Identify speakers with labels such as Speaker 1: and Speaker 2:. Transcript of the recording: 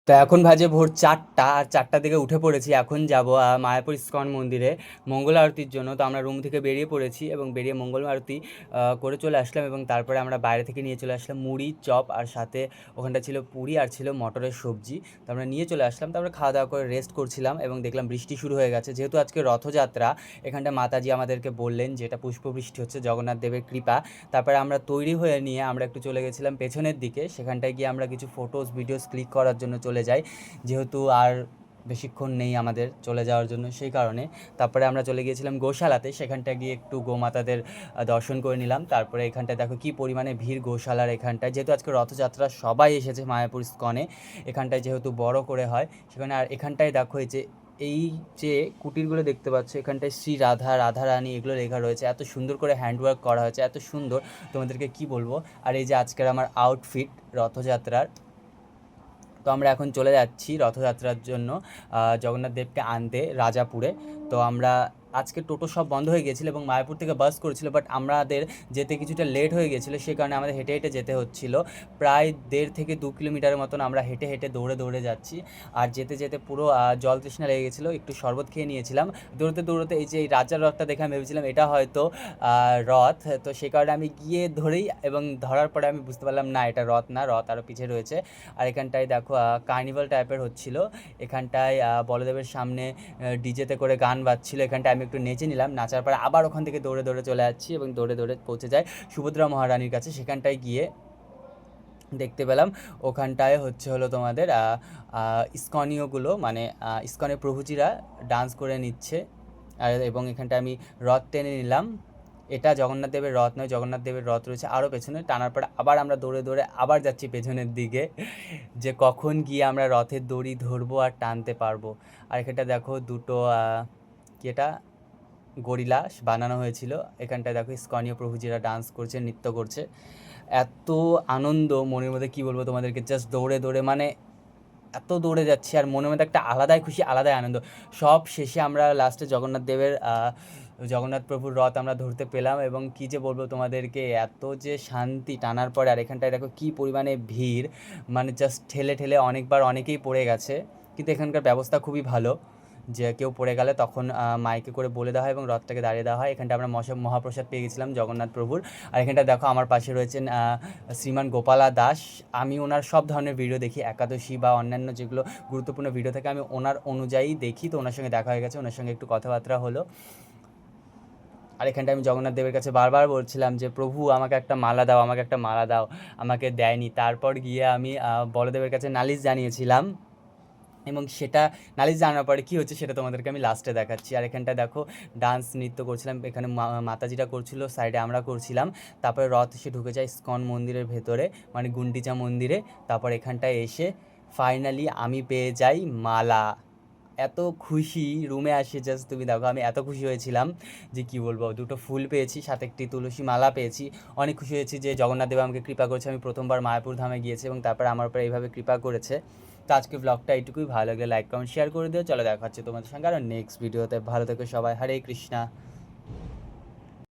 Speaker 1: তো এখন বাজে ভোর ৪টা, আর ৪টার দিকে উঠে পড়েছি। এখন যাব মায়াপুর ইস্কন মন্দিরে মঙ্গল আরতির জন্য। তো আমরা রুম থেকে বেরিয়ে পড়েছি এবং বেরিয়ে মঙ্গল আরতি করে চলে আসলাম, এবং তারপরে আমরা বাইরে থেকে নিয়ে চলে আসলাম মুড়ি, চপ, আর সাথে ওখানটা ছিল পুরি আর ছিল মটরের সবজি। তো আমরা নিয়ে চলে আসলাম, তারপরে খাওয়া দাওয়া করে রেস্ট করছিলাম এবং দেখলাম বৃষ্টি শুরু হয়ে গেছে। যেহেতু আজকে রথযাত্রা, এখানটা মাতাজি আমাদেরকে বললেন যে এটা পুষ্প বৃষ্টি হচ্ছে, জগন্নাথ দেবের কৃপা। তারপরে আমরা তৈরি হয়ে নিয়ে আমরা একটু চলে গেছিলাম পেছনের দিকে। সেখানটায় গিয়ে আমরা কিছু ফটোস ভিডিওস ক্লিক করার জন্য চলে যাই, যেহেতু আর বেশিক্ষণ নেই আমাদের চলে যাওয়ার জন্য, সেই কারণে। তারপরে আমরা চলে গিয়েছিলাম গোশালাতে, সেখানটায় গিয়ে একটু গোমাতাদের দর্শন করে নিলাম। তারপরে এখানটায় দেখো কি পরিমাণে ভিড় গোশালার এখানটায়, যেহেতু আজকে রথযাত্রা সবাই এসেছে মায়াপুর ইস্কনে। এখানটায় যেহেতু বড় করে হয় সেখানে। আর এখানটায় দেখো এই যে কুটিরগুলো দেখতে পাচ্ছ, এখানটায় শ্রী রাধা, রাধারানী এগুলো লেখা রয়েছে। এত সুন্দর করে হ্যান্ডওয়ার্ক করা হয়েছে, এত সুন্দর, তোমাদেরকে কি বলবো। আর এই যে আজকের আমার আউটফিট রথযাত্রার। তো আমরা এখন চলে যাচ্ছি রথযাত্রার জন্য জগন্নাথ দেবকে আনতে রাজাপুরে। তো আমরা আজকে টোটো সব বন্ধ হয়ে গিয়েছিলো এবং মায়াপুর থেকে বাস করেছিল, বাট আমাদের যেতে কিছুটা লেট হয়ে গেছিলো, সে কারণে আমাদের হেঁটে হেঁটে যেতে হচ্ছিলো। প্রায় 1.5 থেকে 2 কিলোমিটারের মতন আমরা হেঁটে হেঁটে দৌড়ে দৌড়ে যাচ্ছি। আর যেতে যেতে পুরো জল তৃষ্ণা লেগে গেছিলো, একটু শরবত খেয়ে নিয়েছিলাম। দৌড়তে দৌড়তে এই যে এই রাজার রথটা দেখে আমি ভেবেছিলাম এটা হয়তো রথ। তো সে কারণে আমি গিয়ে ধরেই, এবং ধরার পরে আমি বুঝতে পারলাম না, এটা রথ না, রথ আরও পিছিয়ে রয়েছে। আর এখানটায় দেখো কার্নিভাল টাইপের হচ্ছিল। এখানটায় বলদেবের সামনে ডিজেতে করে গান বাজছিল। এখানটায় আমি একটু নেচে নিলাম, নাচার পরে আবার ওখান থেকে দৌড়ে দৌড়ে চলে যাচ্ছি এবং দৌড়ে দৌড়ে পৌঁছে যাই সুভদ্রা মহারানীর কাছে। সেখানটায় গিয়ে দেখতে পেলাম ওখানটায় হলো তোমাদের ইস্কনীয়গুলো, মানে ইস্কনের প্রভুজিরা ডান্স করে নিচ্ছে। আর এবং এখানটায় আমি রথ টেনে নিলাম। এটা জগন্নাথ দেবের রথ নয়, জগন্নাথ দেবের রথ রয়েছে আরও পেছনে। টানার পরে আবার আমরা দৌড়ে দৌড়ে আবার যাচ্ছি পেছনের দিকে, যে কখন গিয়ে আমরা রথের দড়ি ধরবো আর টানতে পারবো। আর এখানটা দেখো দুটো কি এটা গরিলা বানানো হয়েছিল। এখানটায় দেখো ইস্কনীয় প্রভুজিরা ডান্স করছে, নৃত্য করছে। এত আনন্দ মনের মধ্যে, কি বলবো তোমাদেরকে, জাস্ট দৌড়ে দৌড়ে, মানে এত দৌড়ে যাচ্ছি আর মনের মধ্যে একটা আলাদাই খুশি, আলাদাই আনন্দ। সব শেষে আমরা লাস্টে জগন্নাথ দেবের জগন্নাথ প্রভুর রথ আমরা ধরতে পেলাম, এবং কি যে বলবো তোমাদেরকে, এত যে শান্তি টানার পরে। আর এখানটায় দেখো কি পরিমাণে ভিড়, মানে জাস্ট ঠেলে ঠেলে অনেকবার অনেকেই পড়ে গেছে, কিন্তু এখানকার ব্যবস্থা খুবই ভালো, যে কেউ পড়ে গেলে তখন মাইকে করে বলে দেওয়া হয় এবং রথটাকে দাঁড়িয়ে দেওয়া হয়। এখানটা আমরা মহাপ্রসাদ পেয়ে গেছিলাম জগন্নাথ প্রভুর। আর এখানটা দেখো আমার পাশে রয়েছেন শ্রীমান গোপালা দাস। আমি ওনার সব ধরনের ভিডিও দেখি, একাদশী বা অন্যান্য যেগুলো গুরুত্বপূর্ণ ভিডিও থাকে আমি ওনার অনুযায়ী দেখি। তো ওনার সঙ্গে দেখা হয়ে গেছে, ওনার সঙ্গে একটু কথাবার্তা হলো। আর এখানটা আমি জগন্নাথ দেবের কাছে বারবার বলছিলাম যে প্রভু আমাকে একটা মালা দাও, আমাকে একটা মালা দাও, আমাকে দেয়নি। তারপর গিয়ে আমি বলদেবের কাছে নালিশ জানিয়েছিলাম, এবং সেটা নালিশ জানানোর পরে কী হচ্ছে সেটা তোমাদেরকে আমি লাস্টে দেখাচ্ছি। আর এখানটা দেখো ডান্স নৃত্য করছিলাম, এখানে মাতাজিরা করছিল, সাইডে আমরা করছিলাম। তারপরে রথ এসে ঢুকে যায় ইস্কন মন্দিরের ভেতরে, মানে গুন্ডিচা মন্দিরে। তারপর এখানটায় এসে ফাইনালি আমি পেয়ে যাই মালা। এত খুশি, রুমে আসি জাস্ট তুমি দেখো, আমি এত খুশি হয়েছিলাম যে কি বলবো। দুটো ফুল পেয়েছি, সাথে একটি তুলসী মালা পেয়েছি। অনেক খুশি হয়েছি যে জগন্নাথ দেব আমাকে কৃপা করেছে। আমি প্রথমবার মায়াপুর ধামে গিয়েছি এবং তারপর আমার উপরে এইভাবে কৃপা করেছে। তো আজকে ব্লগটা এইটুকুই, ভালো লাগলে লাইক কমেন্ট শেয়ার করে দিও। চলো দেখা হচ্ছে তোমাদের সঙ্গে আরও নেক্সট ভিডিওতে। ভালো থেকো সবাই, হরে কৃষ্ণা।